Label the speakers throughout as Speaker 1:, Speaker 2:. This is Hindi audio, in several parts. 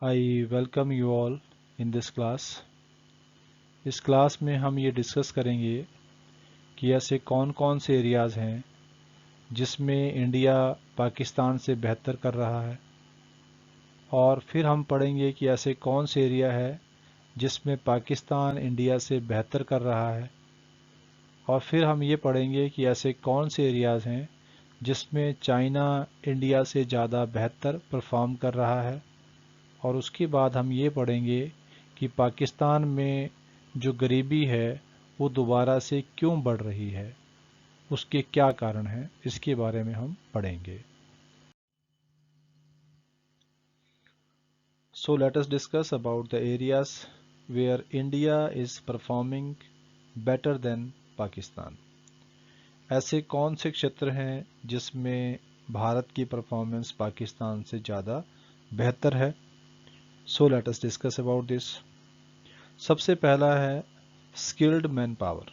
Speaker 1: I welcome you all in this class. इस क्लास में हम ये डिस्कस करेंगे कि ऐसे कौन कौन से एरियाज़ हैं जिसमें इंडिया पाकिस्तान से बेहतर कर रहा है, और फिर हम पढ़ेंगे कि ऐसे कौन से एरिया है जिसमें पाकिस्तान इंडिया से बेहतर कर रहा है, और फिर हम ये पढ़ेंगे कि ऐसे कौन से एरियाज़ हैं जिसमें चाइना इंडिया से ज़्यादा बेहतर परफॉर्म कर रहा है, और उसके बाद हम ये पढ़ेंगे कि पाकिस्तान में जो गरीबी है वो दोबारा से क्यों बढ़ रही है, उसके क्या कारण हैं, इसके बारे में हम पढ़ेंगे। So let us discuss about the areas where India is performing better than Pakistan. ऐसे कौन से क्षेत्र हैं जिसमें भारत की परफॉर्मेंस पाकिस्तान से ज़्यादा बेहतर है। So let us discuss about this. सबसे पहला है स्किल्ड मैन पावर।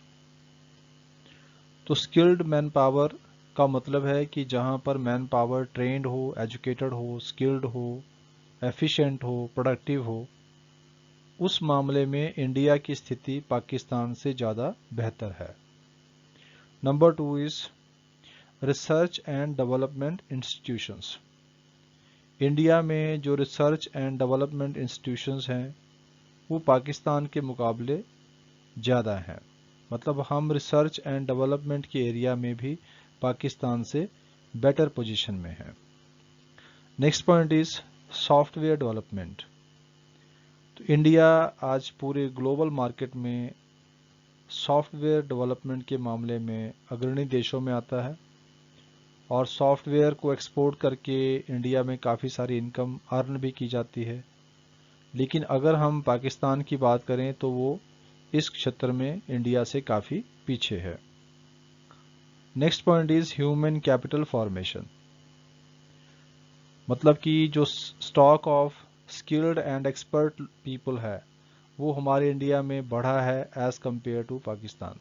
Speaker 1: तो स्किल्ड मैन पावर का मतलब है कि जहाँ पर मैन पावर ट्रेंड हो, एजुकेटेड हो, स्किल्ड हो, एफिशिएंट हो, प्रोडक्टिव हो, उस मामले में इंडिया की स्थिति पाकिस्तान से ज़्यादा बेहतर है। Number 2 is research and development institutions. India में जो रिसर्च एंड डेवलपमेंट इंस्टीट्यूशंस हैं वो पाकिस्तान के मुकाबले ज़्यादा हैं। मतलब हम रिसर्च एंड डेवलपमेंट के एरिया में भी पाकिस्तान से बेटर पोजीशन में हैं। Next point is software development. तो इंडिया आज पूरे ग्लोबल मार्केट में सॉफ्टवेयर डेवलपमेंट के मामले में अग्रणी देशों में आता है, और सॉफ्टवेयर को एक्सपोर्ट करके इंडिया में काफ़ी सारी इनकम अर्न भी की जाती है। लेकिन अगर हम पाकिस्तान की बात करें तो वो इस क्षेत्र में इंडिया से काफ़ी पीछे है। Next point is human capital formation. मतलब कि जो stock of skilled and expert people है वो हमारे इंडिया में बढ़ा है एज़ कम्पेयर टू पाकिस्तान।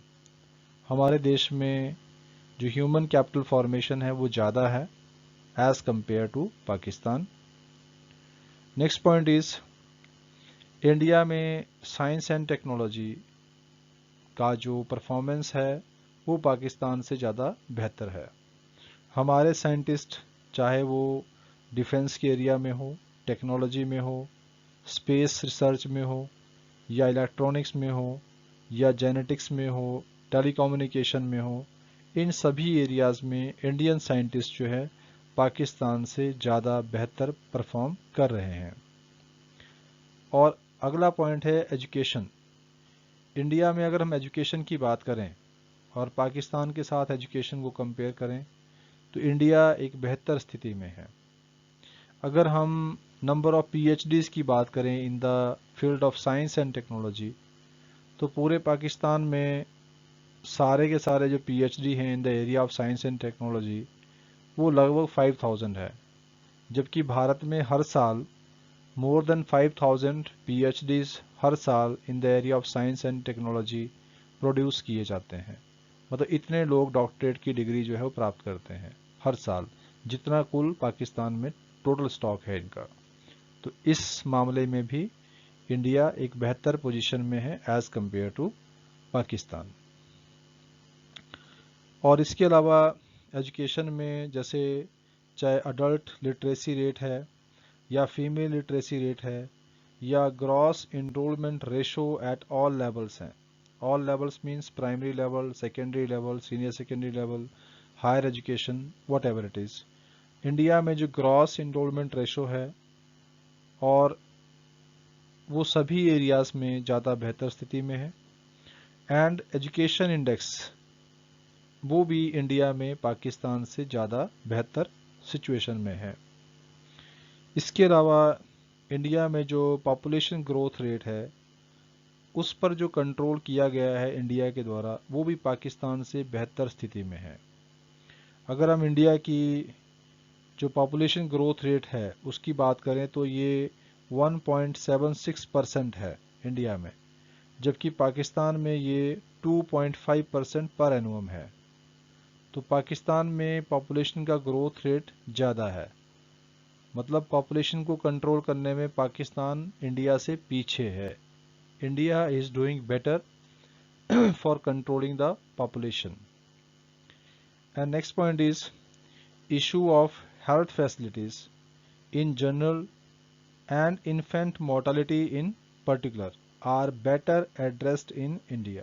Speaker 1: हमारे देश में जो ह्यूमन कैपिटल फॉर्मेशन है वो ज़्यादा है as compare to Pakistan. Next point is India में साइंस एंड टेक्नोलॉजी का जो परफॉर्मेंस है वो पाकिस्तान से ज़्यादा बेहतर है। हमारे साइंटिस्ट चाहे वो डिफेंस के एरिया में हो, टेक्नोलॉजी में हो, स्पेस रिसर्च में हो, या इलेक्ट्रॉनिक्स में हो, या जेनेटिक्स में हो, टेलीकम्युनिकेशन में हो, इन सभी एरियाज़ में इंडियन साइंटिस्ट जो है पाकिस्तान से ज़्यादा बेहतर परफॉर्म कर रहे हैं। और अगला पॉइंट है एजुकेशन। इंडिया में अगर हम एजुकेशन की बात करें और पाकिस्तान के साथ एजुकेशन को कंपेयर करें तो इंडिया एक बेहतर स्थिति में है। अगर हम नंबर ऑफ़ पीएचडीज़ की बात करें in the field of science and technology, तो पूरे पाकिस्तान में सारे के सारे जो पीएचडी हैं in the area of science and technology वो लगभग 5000 है, जबकि भारत में हर साल मोर देन 5000 पीएचडीज़ हर साल in the area of science and technology produce किए जाते हैं। मतलब इतने लोग डॉक्टरेट की डिग्री जो है वो प्राप्त करते हैं हर साल, जितना कुल पाकिस्तान में टोटल स्टॉक है इनका। तो इस मामले में भी इंडिया एक बेहतर पोजीशन में है एज़ कम्पेयर टू पाकिस्तान। और इसके अलावा एजुकेशन में जैसे चाहे अडल्ट लिटरेसी रेट है या फीमेल लिटरेसी रेट है या gross enrolment ratio at all levels हैं। All levels means primary level, secondary level, senior secondary level, higher education, whatever it is. India में जो ग्रॉस इनरोलमेंट रेशो है और वो सभी एरियाज़ में ज़्यादा बेहतर स्थिति में है। एंड एजुकेशन इंडेक्स वो भी इंडिया में पाकिस्तान से ज़्यादा बेहतर सिचुएशन में है। इसके अलावा इंडिया में जो पॉपुलेशन ग्रोथ रेट है उस पर जो कंट्रोल किया गया है इंडिया के द्वारा वो भी पाकिस्तान से बेहतर स्थिति में है। अगर हम इंडिया की जो पॉपुलेशन ग्रोथ रेट है उसकी बात करें तो ये 1.76% है इंडिया में, जबकि पाकिस्तान में ये 2.5% पर एनुअम है। तो पाकिस्तान में पॉपुलेशन का ग्रोथ रेट ज़्यादा है। मतलब पॉपुलेशन को कंट्रोल करने में पाकिस्तान इंडिया से पीछे है। India is doing better for controlling the population. And next point is issue of health facilities in general and infant mortality in particular are better addressed in India।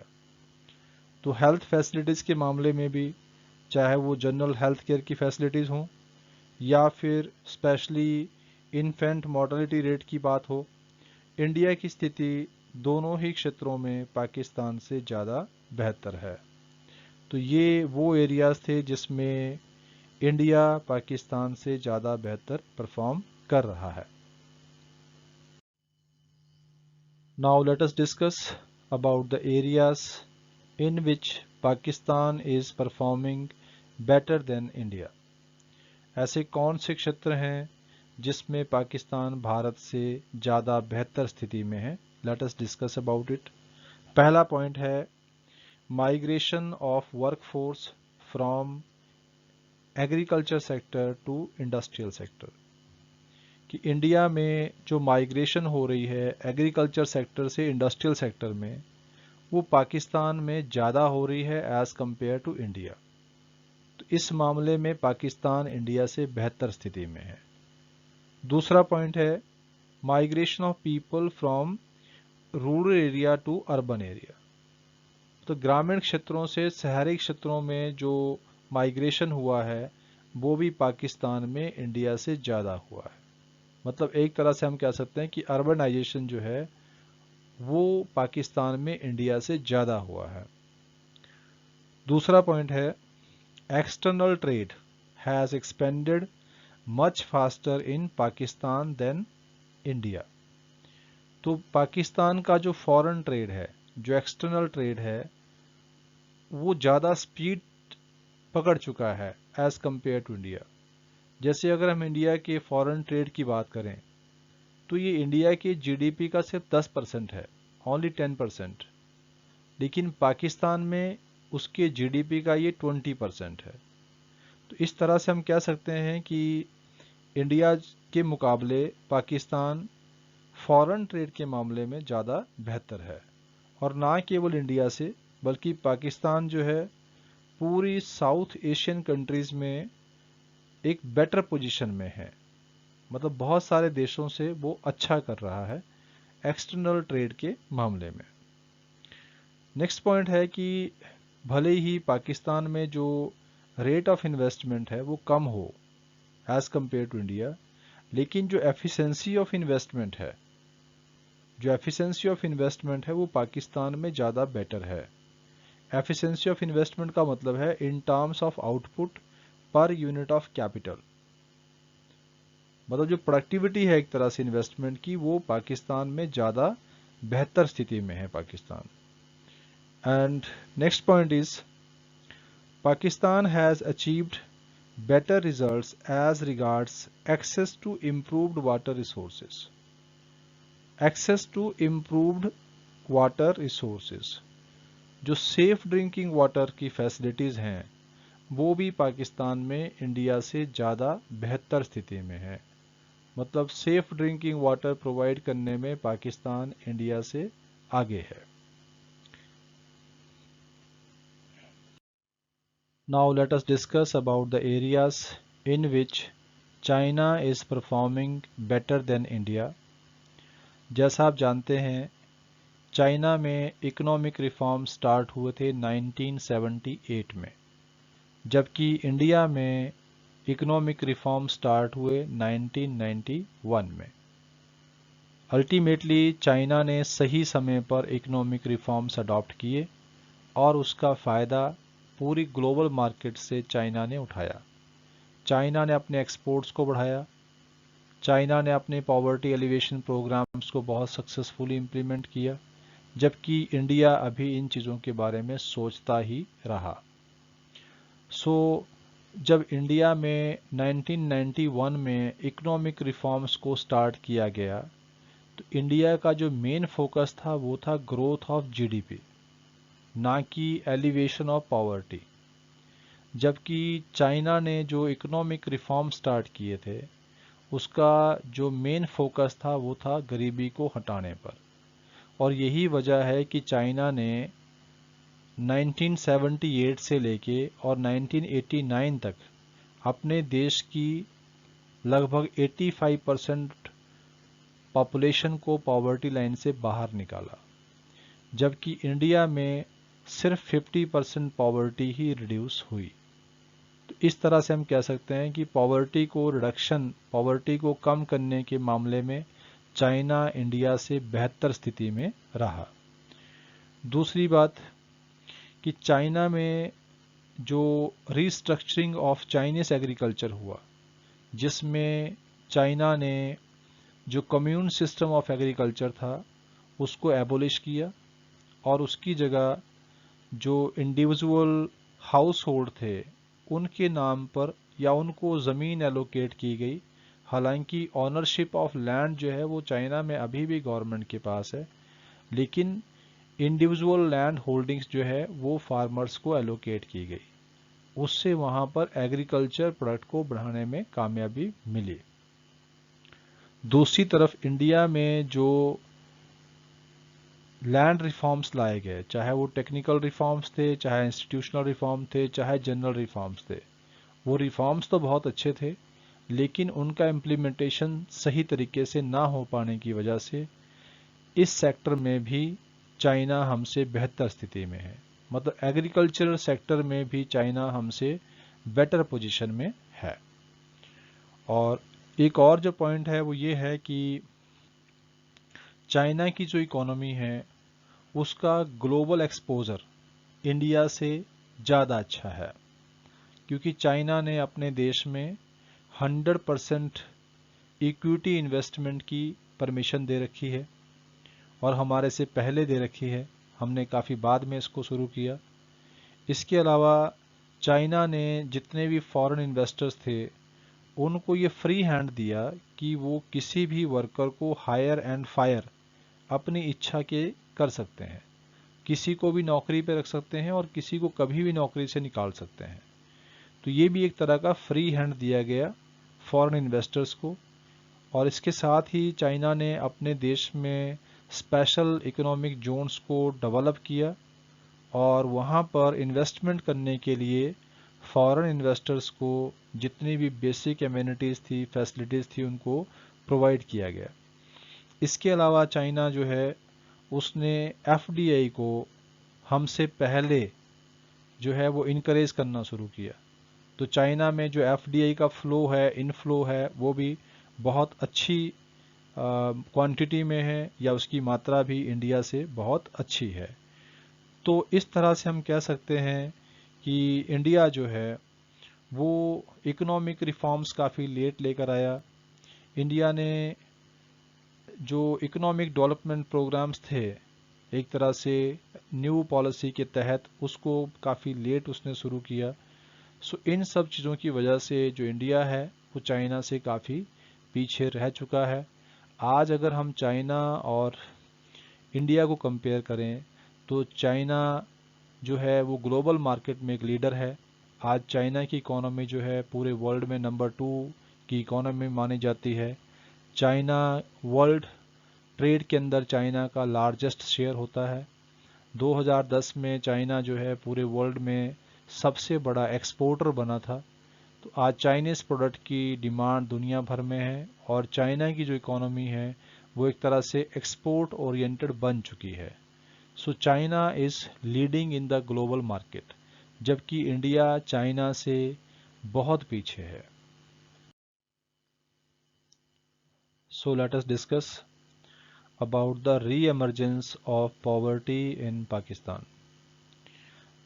Speaker 1: तो हेल्थ फैसिलिटीज़ के मामले में भी, चाहे वो जनरल हेल्थ केयर की फैसिलिटीज़ हों या फिर स्पेशली इन्फेंट मॉर्टलिटी रेट की बात हो, इंडिया की स्थिति दोनों ही क्षेत्रों में पाकिस्तान से ज़्यादा बेहतर है। तो ये वो एरियाज़ थे जिसमें इंडिया पाकिस्तान से ज़्यादा बेहतर परफॉर्म कर रहा है। Now let us discuss about the areas in which Pakistan is performing better than India. ऐसे कौन से क्षेत्र हैं जिसमें पाकिस्तान भारत से ज़्यादा बेहतर स्थिति में है? Let us discuss about it. पहला पॉइंट है migration of workforce from agriculture sector to industrial sector. कि इंडिया में जो माइग्रेशन हो रही है एग्रीकल्चर सेक्टर से इंडस्ट्रियल सेक्टर में, वो पाकिस्तान में ज़्यादा हो रही है एज़ कम्पेयर टू इंडिया। तो इस मामले में पाकिस्तान इंडिया से बेहतर स्थिति में है। दूसरा पॉइंट है migration of people from rural area to urban area. तो ग्रामीण क्षेत्रों से शहरी क्षेत्रों में जो माइग्रेशन हुआ है वो भी पाकिस्तान में इंडिया से ज़्यादा हुआ है। मतलब एक तरह से हम कह सकते हैं कि अर्बनाइजेशन जो है वो पाकिस्तान में इंडिया से ज़्यादा हुआ है। दूसरा पॉइंट है external trade has expanded much faster in Pakistan than India. तो पाकिस्तान का जो फॉरेन ट्रेड है, जो एक्सटर्नल ट्रेड है, वो ज़्यादा स्पीड पकड़ चुका है एज़ कम्पेयर टू इंडिया। जैसे अगर हम इंडिया के फॉरेन ट्रेड की बात करें तो ये इंडिया के जीडीपी का सिर्फ 10% है, ओनली 10%। लेकिन पाकिस्तान में उसके जीडीपी का ये 20% है। तो इस तरह से हम कह सकते हैं कि इंडिया के मुकाबले पाकिस्तान फॉरेन ट्रेड के मामले में ज़्यादा बेहतर है। और ना केवल इंडिया से, बल्कि पाकिस्तान जो है पूरी साउथ एशियन कंट्रीज़ में एक बेटर पोजीशन में है। मतलब बहुत सारे देशों से वो अच्छा कर रहा है एक्सटर्नल ट्रेड के मामले में। नेक्स्ट पॉइंट है कि भले ही पाकिस्तान में जो रेट ऑफ इन्वेस्टमेंट है वो कम हो एज़ कम्पेयर टू इंडिया, लेकिन जो एफिशिएंसी ऑफ इन्वेस्टमेंट है, वो पाकिस्तान में ज़्यादा बेटर है। एफिशिएंसी ऑफ इन्वेस्टमेंट का मतलब है in terms of output per unit of capital. मतलब जो प्रोडक्टिविटी है एक तरह से इन्वेस्टमेंट की, वो पाकिस्तान में ज़्यादा बेहतर स्थिति में है Pakistan. And next point is Pakistan has achieved better results as regards access to improved water resources। Access to improved water resources, जो सेफ ड्रिंकिंग वाटर की फैसिलिटीज़ हैं वो भी पाकिस्तान में इंडिया से ज़्यादा बेहतर स्थिति में है। मतलब सेफ ड्रिंकिंग वाटर प्रोवाइड करने में पाकिस्तान इंडिया से आगे है। Now let us discuss about the areas in which China is performing better than India। जैसा आप जानते हैं चाइना में इकोनॉमिक रिफॉर्म स्टार्ट हुए थे 1978 में, जबकि इंडिया में इकोनॉमिक रिफॉर्म स्टार्ट हुए 1991 में। अल्टीमेटली चाइना ने सही समय पर इकोनॉमिक रिफॉर्म्स अडॉप्ट किए और उसका फ़ायदा पूरी ग्लोबल मार्केट से चाइना ने उठाया। चाइना ने अपने एक्सपोर्ट्स को बढ़ाया, चाइना ने अपने पॉवर्टी एलिवेशन प्रोग्राम्स को बहुत सक्सेसफुली इम्प्लीमेंट किया, जबकि इंडिया अभी इन चीज़ों के बारे में सोचता ही रहा। जब इंडिया में 1991 में इकोनॉमिक रिफॉर्म्स को स्टार्ट किया गया तो इंडिया का जो मेन फोकस था वो था ग्रोथ ऑफ जीडीपी, ना कि एलिवेशन ऑफ पॉवर्टी। जबकि चाइना ने जो इकोनॉमिक रिफॉर्म स्टार्ट किए थे उसका जो मेन फोकस था वो था गरीबी को हटाने पर। और यही वजह है कि चाइना ने 1978 से लेके और 1989 तक अपने देश की लगभग 85% पॉपुलेशन को पॉवर्टी लाइन से बाहर निकाला, जबकि इंडिया में सिर्फ 50% पॉवर्टी ही रिड्यूस हुई। तो इस तरह से हम कह सकते हैं कि पॉवर्टी को कम करने के मामले में चाइना इंडिया से बेहतर स्थिति में रहा। दूसरी बात कि चाइना में जो रीस्ट्रक्चरिंग ऑफ चाइनीज एग्रीकल्चर हुआ, जिसमें चाइना ने जो कम्यून सिस्टम ऑफ एग्रीकल्चर था उसको एबोलिश किया और उसकी जगह जो इंडिविजुअल हाउस होल्ड थे उनके नाम पर या उनको ज़मीन एलोकेट की गई। हालांकि ऑनरशिप ऑफ लैंड जो है वो चाइना में अभी भी गवर्नमेंट के पास है, लेकिन इंडिविजुअल लैंड होल्डिंग्स जो है वो फार्मर्स को एलोकेट की गई। उससे वहाँ पर एग्रीकल्चर प्रोडक्ट को बढ़ाने में कामयाबी मिली। दूसरी तरफ इंडिया में जो लैंड रिफॉर्म्स लाए गए, चाहे वो टेक्निकल रिफॉर्म्स थे, चाहे इंस्टीट्यूशनल रिफॉर्म थे, चाहे जनरल रिफॉर्म्स थे, वो रिफॉर्म्स तो बहुत अच्छे थे, लेकिन उनका इम्प्लीमेंटेशन सही तरीके से ना हो पाने की वजह से इस सेक्टर में भी चाइना हमसे बेहतर स्थिति में है। मतलब एग्रीकल्चरल सेक्टर में भी चाइना हमसे बेटर पोजीशन में है। और एक और जो पॉइंट है वो ये है कि चाइना की जो इकोनॉमी है उसका ग्लोबल एक्सपोजर इंडिया से ज़्यादा अच्छा है, क्योंकि चाइना ने अपने देश में 100% इक्विटी इन्वेस्टमेंट की परमिशन दे रखी है और हमारे से पहले दे रखी है। हमने काफ़ी बाद में इसको शुरू किया। इसके अलावा चाइना ने जितने भी फॉरेन इन्वेस्टर्स थे उनको ये फ्री हैंड दिया कि वो किसी भी वर्कर को हायर एंड फायर अपनी इच्छा के कर सकते हैं, किसी को भी नौकरी पे रख सकते हैं और किसी को कभी भी नौकरी से निकाल सकते हैं। तो ये भी एक तरह का फ्री हैंड दिया गया फॉरेन इन्वेस्टर्स को। और इसके साथ ही चाइना ने अपने देश में स्पेशल इकोनॉमिक जोन्स को डेवलप किया और वहाँ पर इन्वेस्टमेंट करने के लिए फॉरेन इन्वेस्टर्स को जितनी भी बेसिक एमिनिटीज़ थी, फैसिलिटीज़ थी, उनको प्रोवाइड किया गया। इसके अलावा चाइना जो है उसने एफडीआई को हमसे पहले जो है वो इनकरेज करना शुरू किया। तो चाइना में जो एफडीआई का फ्लो है, इनफ्लो है, वो भी बहुत अच्छी क्वांटिटी में है या उसकी मात्रा भी इंडिया से बहुत अच्छी है। तो इस तरह से हम कह सकते हैं कि इंडिया जो है वो इकोनॉमिक रिफॉर्म्स काफ़ी लेट लेकर आया। इंडिया ने जो इकोनॉमिक डेवलपमेंट प्रोग्राम्स थे एक तरह से न्यू पॉलिसी के तहत, उसको काफ़ी लेट उसने शुरू किया। सो इन सब चीज़ों की वजह से जो इंडिया है वो चाइना से काफ़ी पीछे रह चुका है। आज अगर हम चाइना और इंडिया को कंपेयर करें तो चाइना जो है वो ग्लोबल मार्केट में एक लीडर है। आज चाइना की इकोनॉमी जो है पूरे वर्ल्ड में नंबर 2 की इकोनॉमी मानी जाती है। चाइना वर्ल्ड ट्रेड के अंदर चाइना का लार्जेस्ट शेयर होता है। 2010 में चाइना जो है पूरे वर्ल्ड में सबसे बड़ा एक्सपोर्टर बना था। तो आज चाइनीज़ प्रोडक्ट की डिमांड दुनिया भर में है और चाइना की जो इकोनॉमी है वो एक तरह से एक्सपोर्ट ओरिएंटेड बन चुकी है। So China is leading in the global market, जबकि इंडिया चाइना से बहुत पीछे है। So let us discuss about the reemergence of poverty in Pakistan.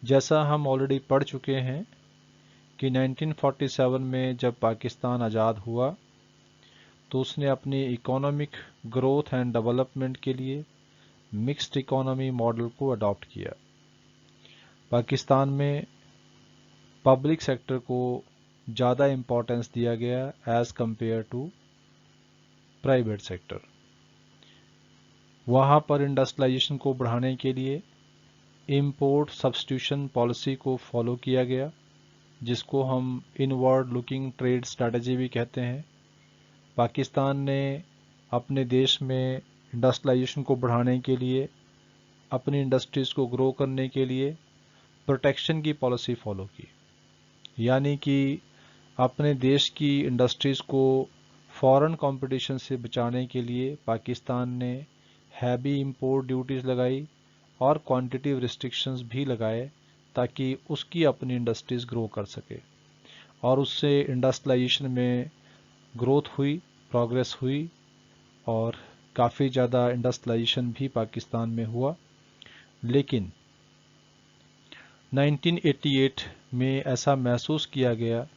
Speaker 1: जैसा हम ऑलरेडी पढ़ चुके हैं कि 1947 में जब पाकिस्तान आज़ाद हुआ तो उसने अपनी इकोनॉमिक ग्रोथ एंड डेवलपमेंट के लिए मिक्स्ड इकोनॉमी मॉडल को अडॉप्ट किया। पाकिस्तान में पब्लिक सेक्टर को ज़्यादा इम्पोर्टेंस दिया गया as compare to private sector. वहाँ पर इंडस्ट्रियलाइजेशन को बढ़ाने के लिए इम्पोर्ट सब्स्टिट्यूशन पॉलिसी को फॉलो किया गया, जिसको हम इनवर्ड लुकिंग ट्रेड स्ट्रैटेजी भी कहते हैं। पाकिस्तान ने अपने देश में इंडस्ट्रियलाइजेशन को बढ़ाने के लिए, अपनी इंडस्ट्रीज़ को ग्रो करने के लिए प्रोटेक्शन की पॉलिसी फॉलो की। यानी कि अपने देश की इंडस्ट्रीज़ को फॉरेन कंपटीशन से बचाने के लिए पाकिस्तान ने हैवी इंपोर्ट ड्यूटीज़ लगाई और क्वांटिटिव रिस्ट्रिक्शंस भी लगाए ताकि उसकी अपनी इंडस्ट्रीज़ ग्रो कर सके, और उससे इंडस्ट्रियलाइजेशन में ग्रोथ हुई, प्रोग्रेस हुई, और काफ़ी ज़्यादा इंडस्ट्रियलाइजेशन भी पाकिस्तान में हुआ। लेकिन 1988 में ऐसा महसूस किया गया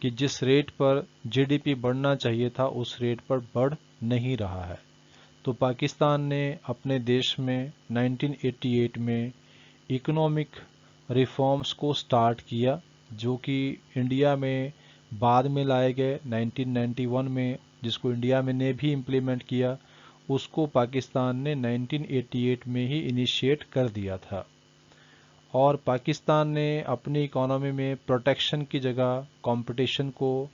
Speaker 1: कि जिस रेट पर जीडीपी बढ़ना चाहिए था उस रेट पर बढ़ नहीं रहा है। तो पाकिस्तान ने अपने देश में 1988 में इकोनॉमिक रिफॉर्म्स को स्टार्ट किया, जो कि इंडिया में बाद में लाए गए 1991 में, जिसको इंडिया में ने भी इम्प्लीमेंट किया, उसको पाकिस्तान ने 1988 में ही इनिशिएट कर दिया था। और पाकिस्तान ने अपनी इकोनॉमी में प्रोटेक्शन की जगह कंपटीशन को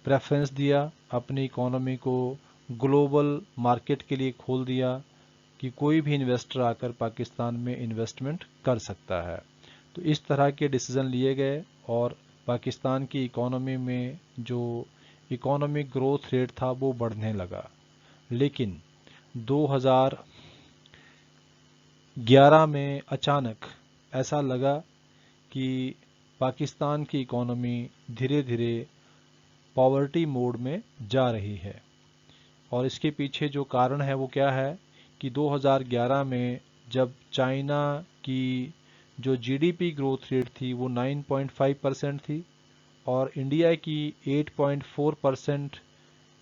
Speaker 1: प्रेफरेंस दिया, अपनी इकोनॉमी को ग्लोबल मार्केट के लिए खोल दिया कि कोई भी इन्वेस्टर आकर पाकिस्तान में इन्वेस्टमेंट कर सकता है। तो इस तरह के डिसीजन लिए गए और पाकिस्तान की इकोनॉमी में जो इकोनॉमिक ग्रोथ रेट था वो बढ़ने लगा। लेकिन 2011 में अचानक ऐसा लगा कि पाकिस्तान की इकोनॉमी धीरे धीरे पॉवर्टी मोड में जा रही है। और इसके पीछे जो कारण है वो क्या है कि 2011 में जब चाइना की जो जीडीपी ग्रोथ रेट थी वो 9.5% थी और इंडिया की 8.4%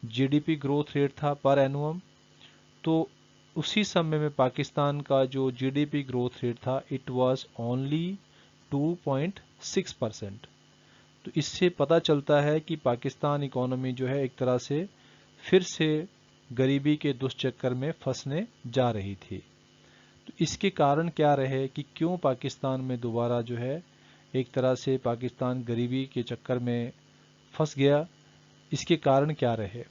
Speaker 1: जीडीपी ग्रोथ रेट था पर एनुअम, तो उसी समय में पाकिस्तान का जो जीडीपी ग्रोथ रेट था इट वाज ओनली 2.6%। तो इससे पता चलता है कि पाकिस्तान इकोनॉमी जो है एक तरह से फिर से गरीबी के दुष्चक्कर में फंसने जा रही थी। तो इसके कारण क्या रहे कि क्यों पाकिस्तान में दोबारा जो है एक तरह से पाकिस्तान गरीबी के चक्कर में फंस गया, इसके कारण क्या रहे?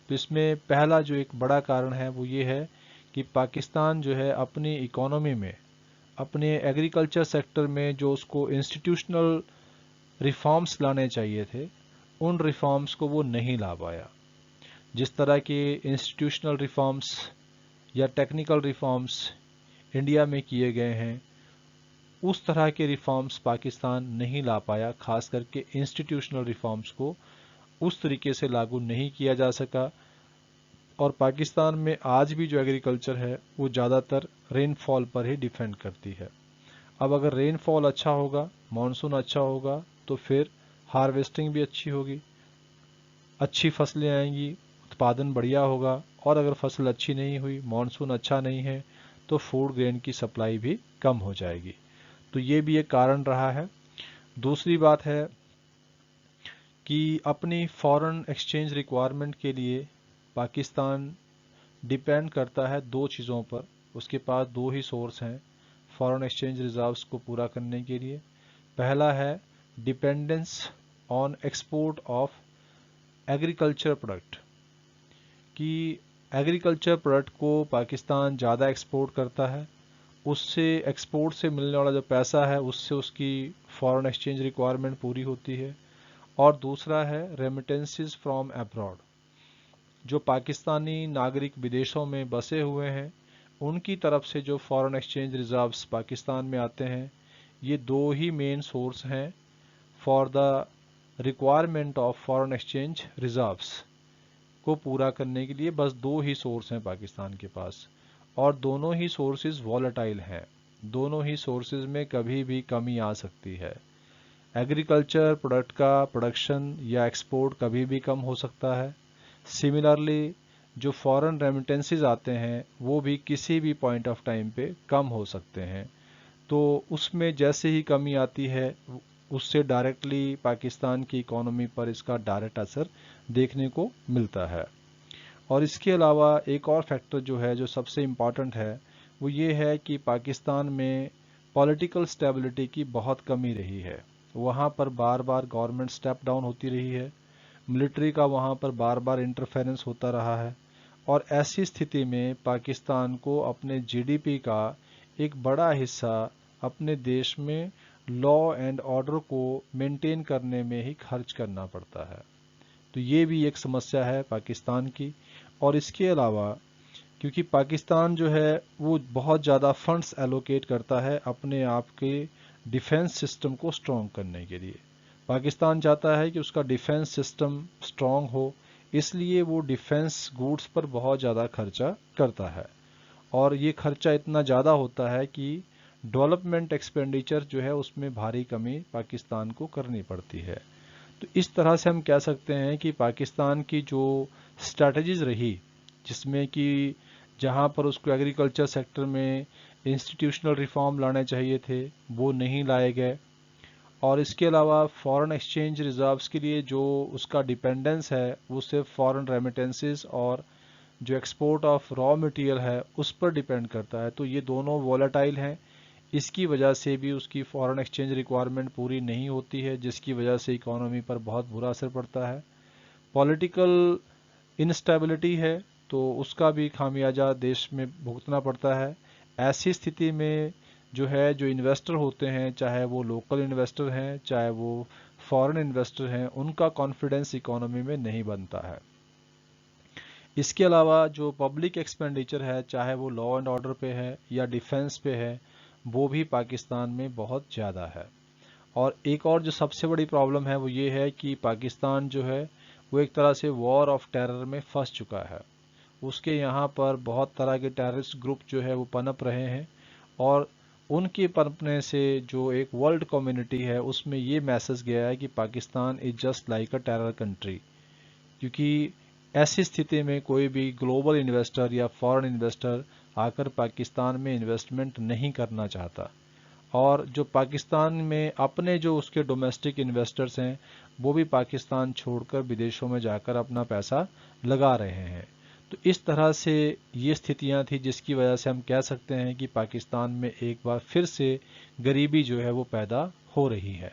Speaker 1: तो इसमें पहला जो एक बड़ा कारण है वो ये है कि पाकिस्तान जो है अपनी इकोनॉमी में, अपने एग्रीकल्चर सेक्टर में जो उसको इंस्टीट्यूशनल रिफॉर्म्स लाने चाहिए थे, उन रिफॉर्म्स को वो नहीं ला पाया। जिस तरह के इंस्टीट्यूशनल रिफॉर्म्स या टेक्निकल रिफॉर्म्स इंडिया में किए गए हैं, उस तरह के रिफॉर्म्स पाकिस्तान नहीं ला पाया। खास करके इंस्टीट्यूशनल रिफॉर्म्स को उस तरीके से लागू नहीं किया जा सका। और पाकिस्तान में आज भी जो एग्रीकल्चर है वो ज़्यादातर रेनफॉल पर ही डिपेंड करती है। अब अगर रेनफॉल अच्छा होगा, मानसून अच्छा होगा, तो फिर हार्वेस्टिंग भी अच्छी होगी, अच्छी फसलें आएंगी, उत्पादन बढ़िया होगा। और अगर फसल अच्छी नहीं हुई, मानसून अच्छा नहीं है, तो फूड ग्रेन की सप्लाई भी कम हो जाएगी। तो ये भी एक कारण रहा है। दूसरी बात है कि अपनी फॉरेन एक्सचेंज रिक्वायरमेंट के लिए पाकिस्तान डिपेंड करता है दो चीज़ों पर। उसके पास दो ही सोर्स हैं फॉरेन एक्सचेंज रिजर्व्स को पूरा करने के लिए। पहला है dependence on export of agriculture product, कि एग्रीकल्चर प्रोडक्ट को पाकिस्तान ज़्यादा एक्सपोर्ट करता है, उससे एक्सपोर्ट से मिलने वाला जो पैसा है उससे उसकी फॉरेन एक्सचेंज रिक्वायरमेंट पूरी होती है। और दूसरा है रेमिटेंसेस फ्रॉम अब्रॉड, जो पाकिस्तानी नागरिक विदेशों में बसे हुए हैं उनकी तरफ से जो फॉरेन एक्सचेंज रिजर्व्स पाकिस्तान में आते हैं, ये दो ही मेन सोर्स हैं for the requirement of foreign exchange reserves को पूरा करने के लिए। बस दो ही सोर्स हैं पाकिस्तान के पास, और दोनों ही सोर्सेज वॉलेटाइल हैं। दोनों ही सोर्सेज में कभी भी कमी आ सकती है। एग्रीकल्चर प्रोडक्ट का प्रोडक्शन या एक्सपोर्ट कभी भी कम हो सकता है। सिमिलरली जो फॉरेन रेमिटेंसेस आते हैं वो भी किसी भी पॉइंट ऑफ टाइम पे कम हो सकते हैं। तो उसमें जैसे ही कमी आती है उससे डायरेक्टली पाकिस्तान की इकोनॉमी पर इसका डायरेक्ट असर देखने को मिलता है। और इसके अलावा एक और फैक्टर जो है जो सबसे इम्पॉर्टेंट है वो ये है कि पाकिस्तान में पॉलिटिकल स्टेबिलिटी की बहुत कमी रही है। वहाँ पर बार बार गवर्नमेंट स्टेप डाउन होती रही है, मिलिट्री का वहाँ पर बार बार इंटरफेरेंस होता रहा है, और ऐसी स्थिति में पाकिस्तान को अपने जीडीपी का एक बड़ा हिस्सा अपने देश में लॉ एंड ऑर्डर को मेंटेन करने में ही खर्च करना पड़ता है। तो ये भी एक समस्या है पाकिस्तान की। और इसके अलावा क्योंकि पाकिस्तान जो है वो बहुत ज़्यादा फंड्स एलोकेट करता है अपने आप के डिफेंस सिस्टम को स्ट्रॉन्ग करने के लिए। पाकिस्तान चाहता है कि उसका डिफेंस सिस्टम स्ट्रॉन्ग हो, इसलिए वो डिफेंस गुड्स पर बहुत ज़्यादा खर्चा करता है, और ये खर्चा इतना ज़्यादा होता है कि डेवलपमेंट एक्सपेंडिचर जो है उसमें भारी कमी पाकिस्तान को करनी पड़ती है। तो इस तरह से हम कह सकते हैं कि पाकिस्तान की जो स्ट्रैटेजीज रही, जिसमें कि जहाँ पर उसको एग्रीकल्चर सेक्टर में इंस्टीट्यूशनल रिफॉर्म लाने चाहिए थे वो नहीं लाए गए, और इसके अलावा फॉरेन एक्सचेंज रिजर्व्स के लिए जो उसका डिपेंडेंस है वो सिर्फ फॉरेन रेमिटेंसेस और जो एक्सपोर्ट ऑफ रॉ मटेरियल है उस पर डिपेंड करता है। तो ये दोनों वॉलेटाइल हैं, इसकी वजह से भी उसकी फॉरेन एक्सचेंज रिक्वायरमेंट पूरी नहीं होती है, जिसकी वजह से इकोनॉमी पर बहुत बुरा असर पड़ता है। पॉलिटिकल इंस्टेबिलिटी है तो उसका भी खामियाजा देश में भुगतना पड़ता है। ऐसी स्थिति में जो है जो इन्वेस्टर होते हैं, चाहे वो लोकल इन्वेस्टर हैं चाहे वो फॉरेन इन्वेस्टर हैं, उनका कॉन्फिडेंस इकोनॉमी में नहीं बनता है। इसके अलावा जो पब्लिक एक्सपेंडिचर है, चाहे वो लॉ एंड ऑर्डर पे है या डिफेंस पे है, वो भी पाकिस्तान में बहुत ज़्यादा है। और एक और जो सबसे बड़ी प्रॉब्लम है वो ये है कि पाकिस्तान जो है वो एक तरह से वॉर ऑफ टेरर में फंस चुका है। उसके यहाँ पर बहुत तरह के टेररिस्ट ग्रुप जो है वो पनप रहे हैं, और उनके पनपने से जो एक वर्ल्ड कम्युनिटी है उसमें ये मैसेज गया है कि Pakistan is just like a terror country. क्योंकि ऐसी स्थिति में कोई भी ग्लोबल इन्वेस्टर या फॉरेन इन्वेस्टर आकर पाकिस्तान में इन्वेस्टमेंट नहीं करना चाहता, और जो पाकिस्तान में अपने जो उसके डोमेस्टिक इन्वेस्टर्स हैं वो भी पाकिस्तान छोड़कर विदेशों में जाकर अपना पैसा लगा रहे हैं। तो इस तरह से ये स्थितियां थी जिसकी वजह से हम कह सकते हैं कि पाकिस्तान में एक बार फिर से गरीबी जो है वो पैदा हो रही है।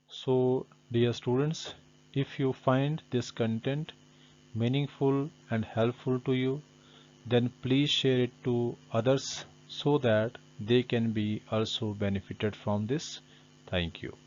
Speaker 1: So dear students, if you find this content meaningful and helpful to you, then please share it to others so that they can be also benefited from this. Thank you.